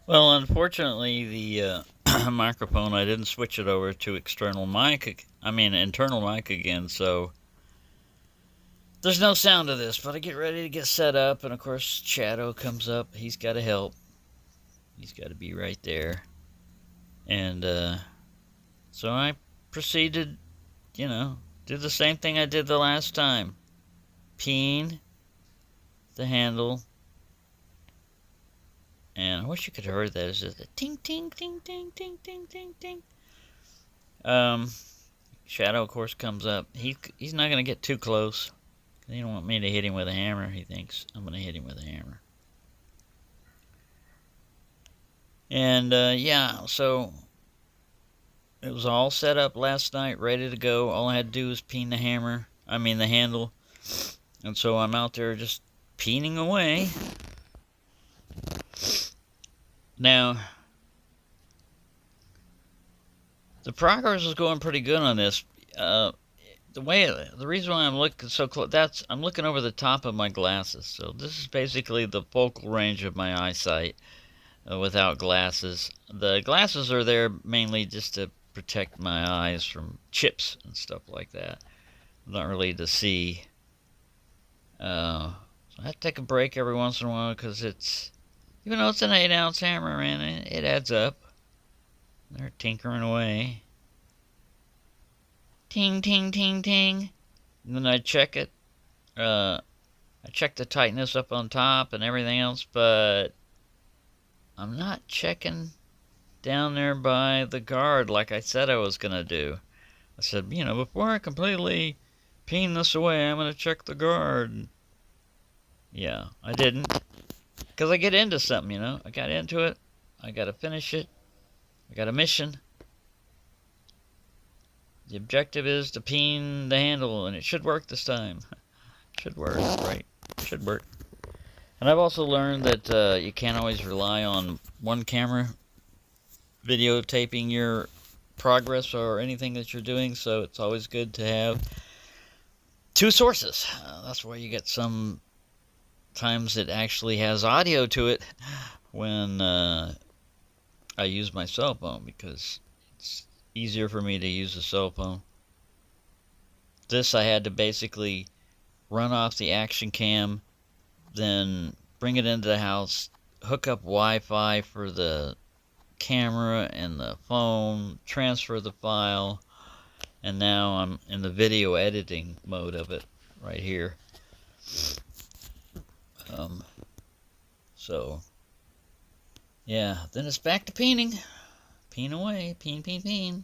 Well, unfortunately, the microphone, I didn't switch it over to internal mic again, so there's no sound of this. But I get ready to get set up, and of course, Shadow comes up. He's got to help. He's got to be right there. And so I proceeded, do the same thing I did the last time. Peen the handle. And I wish you could have heard that. It's just a ting, ting, ting, ting, ting, ting, ting, ting. Shadow, of course, comes up. He's not going to get too close. He don't want me to hit him with a hammer. He thinks I'm going to hit him with a hammer. And, yeah, so it was all set up last night, ready to go. All I had to do was peen the handle. And so I'm out there just peening away. Now, the progress is going pretty good on this. The reason why I'm looking so close, I'm looking over the top of my glasses. So this is basically the focal range of my eyesight without glasses. The glasses are there mainly just to protect my eyes from chips and stuff like that. Not really to see. So I have to take a break every once in a while because even though it's an 8-ounce hammer, man, it adds up. They're tinkering away. Ting, ting, ting, ting. And then I check it. I check the tightness up on top and everything else, but I'm not checking down there by the guard like I said I was going to do. I said, before I completely peen this away, I'm going to check the guard. Yeah, I didn't. Because I get into something, I got into it. I got to finish it. I got a mission. The objective is to peen the handle, and it should work this time. Should work, right? Should work. And I've also learned that you can't always rely on one camera videotaping your progress or anything that you're doing, so it's always good to have two sources. That's why you get some times it actually has audio to it when I use my cell phone, because it's easier for me to use a cell phone. This I had to basically run off the action cam, then bring it into the house, hook up Wi-Fi for the camera and the phone, transfer the file, and now I'm in the video editing mode of it right here. So yeah, then it's back to peening. Peen away, peen, peen, peen.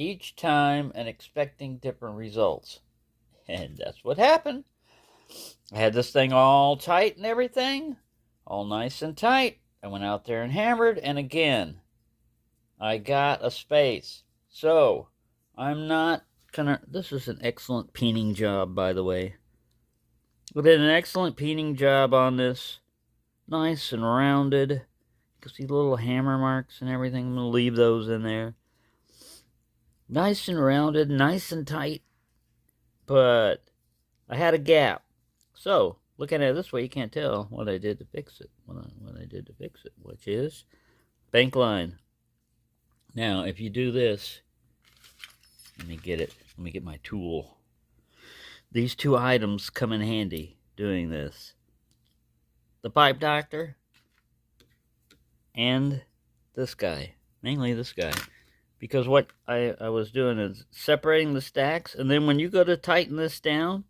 each time and expecting different results. And that's what happened. I had this thing all tight and everything, all nice and tight. I went out there and hammered, and again, I got a space. So, I'm not gonna... This is an excellent peening job, by the way. We did an excellent peening job on this. Nice and rounded. You can see little hammer marks and everything. I'm gonna leave those in there. Nice and rounded, nice and tight. But I had a gap. So, looking at it this way, you can't tell what I did to fix it. What I did to fix it, which is bank line. Now, if you do this, let me get it. Let me get my tool. These two items come in handy doing this. The pipe doctor and this guy. Mainly this guy. Because what I was doing is separating the stacks, and then when you go to tighten this down,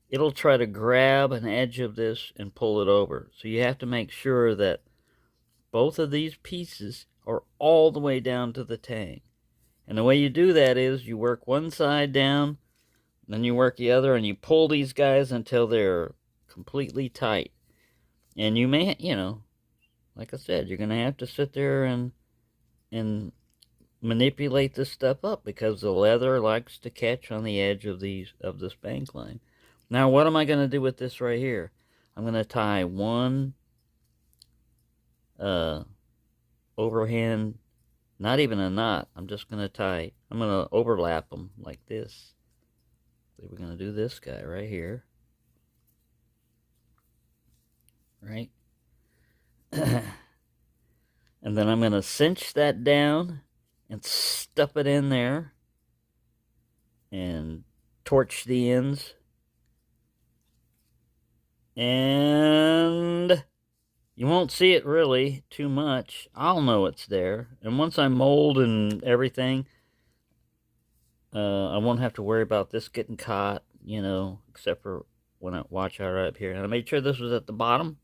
it'll try to grab an edge of this and pull it over. So you have to make sure that both of these pieces are all the way down to the tang. And the way you do that is you work one side down, then you work the other, and you pull these guys until they're completely tight. And you may, you know, like I said, you're going to have to sit there and manipulate this stuff up because the leather likes to catch on the edge of this bank line. Now, what am I going to do with this right here? I'm going to tie one overhand, not even a knot. I'm just going to I'm going to overlap them like this. So we're going to do this guy right here. Right? And then I'm going to cinch that down and stuff it in there and torch the ends. And you won't see it really too much. I'll know it's there. And once I mold and everything, I won't have to worry about this getting caught, you know, except for when I watch out right up here. And I made sure this was at the bottom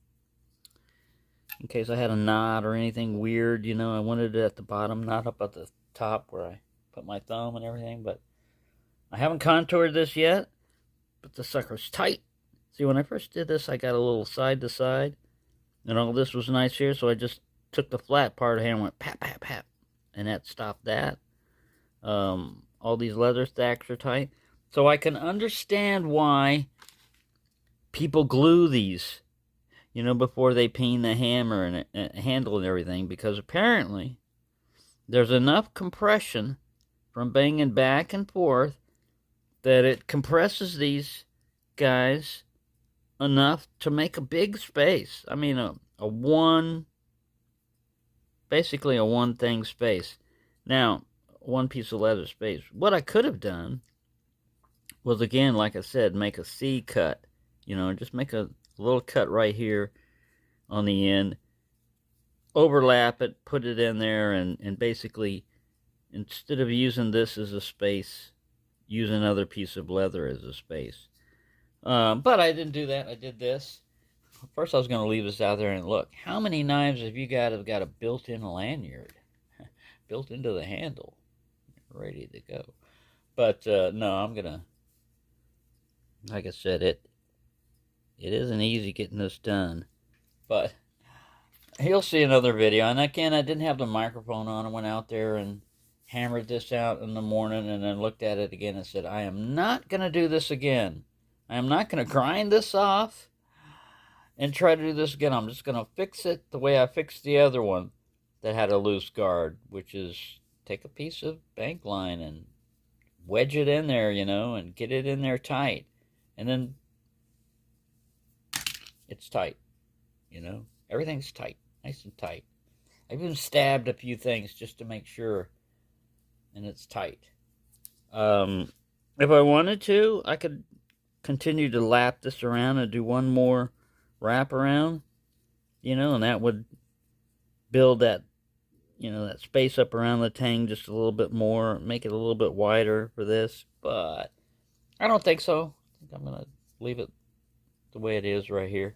in case I had a knot or anything weird, you know. I wanted it at the bottom, not up at the top where I put my thumb and everything. But I haven't contoured this yet, but the sucker's tight. See, when I first did this, I got a little side to side, and all this was nice here, so I just took the flat part of the hand and went pat, pat, pat, and that stopped that. All these leather stacks are tight. So I can understand why people glue these, you know, before they peen the hammer and handle and everything, because apparently there's enough compression from banging back and forth that it compresses these guys enough to make a big space. I mean, basically a one thing space. Now, one piece of leather space. What I could have done was, again, like I said, make a C cut. You know, just make a little cut right here on the end, overlap it, put it in there, and basically, instead of using this as a space, use another piece of leather as a space. But I didn't do that. I did this. First, I was going to leave this out there and look. How many knives have got a built-in lanyard? Built into the handle. Ready to go. But, no, I'm going to... Like I said, it isn't easy getting this done. But you'll see another video. And again, I didn't have the microphone on. I went out there and hammered this out in the morning and then looked at it again and said, I am not going to do this again. I am not going to grind this off and try to do this again. I'm just going to fix it the way I fixed the other one that had a loose guard, which is take a piece of bank line and wedge it in there, you know, and get it in there tight. And then it's tight, you know. Everything's tight, nice and tight. I've even stabbed a few things just to make sure, and it's tight. If I wanted to, I could continue to lap this around and do one more wrap around, you know, and that would build that, you know, that space up around the tang just a little bit more, make it a little bit wider for this, but I don't think so. I think I'm going to leave it the way it is right here.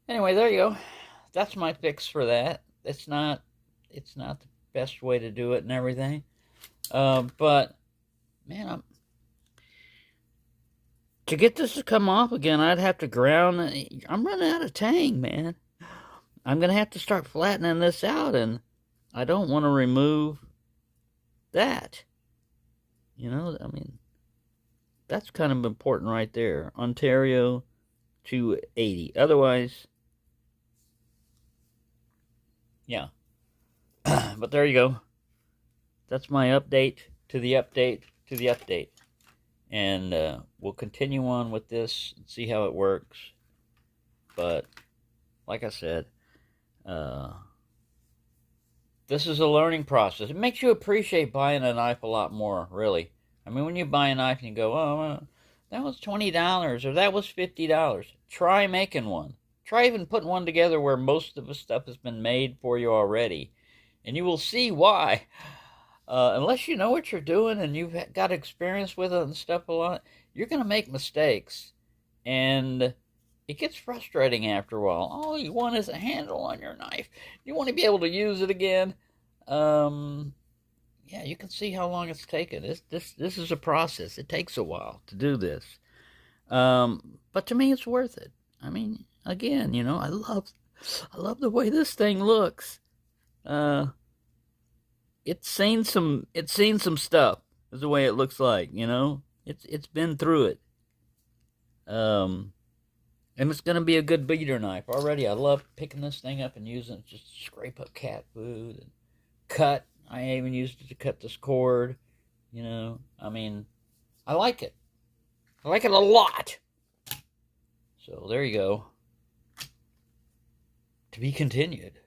Anyway, there you go. That's my fix for that. It's not the best way to do it and everything, But man, to get this to come off again, I'd have to ground. I'm running out of tang, man. I'm gonna have to start flattening this out, and I don't want to remove that. You know, I mean, that's kind of important right there. Ontario 280. Otherwise, yeah. But there you go. That's my update to the update to the update. And we'll continue on with this and see how it works. But like I said, this is a learning process. It makes you appreciate buying a knife a lot more, really. I mean, when you buy a knife and you go, oh, that was $20 or that was $50. Try making one. Try even putting one together where most of the stuff has been made for you already. And you will see why. Unless you know what you're doing and you've got experience with it and stuff a lot, you're going to make mistakes. And it gets frustrating after a while. All you want is a handle on your knife. You want to be able to use it again. Yeah, you can see how long it's taken. This is a process. It takes a while to do this. But to me, it's worth it. I mean, again, you know, I love the way this thing looks. It's seen some stuff. Is the way it looks like. You know, it's been through it. And it's going to be a good beater knife. Already, I love picking this thing up and using it just to scrape up cat food and cut. I even used it to cut this cord. You know, I mean, I like it. I like it a lot. So there you go. To be continued.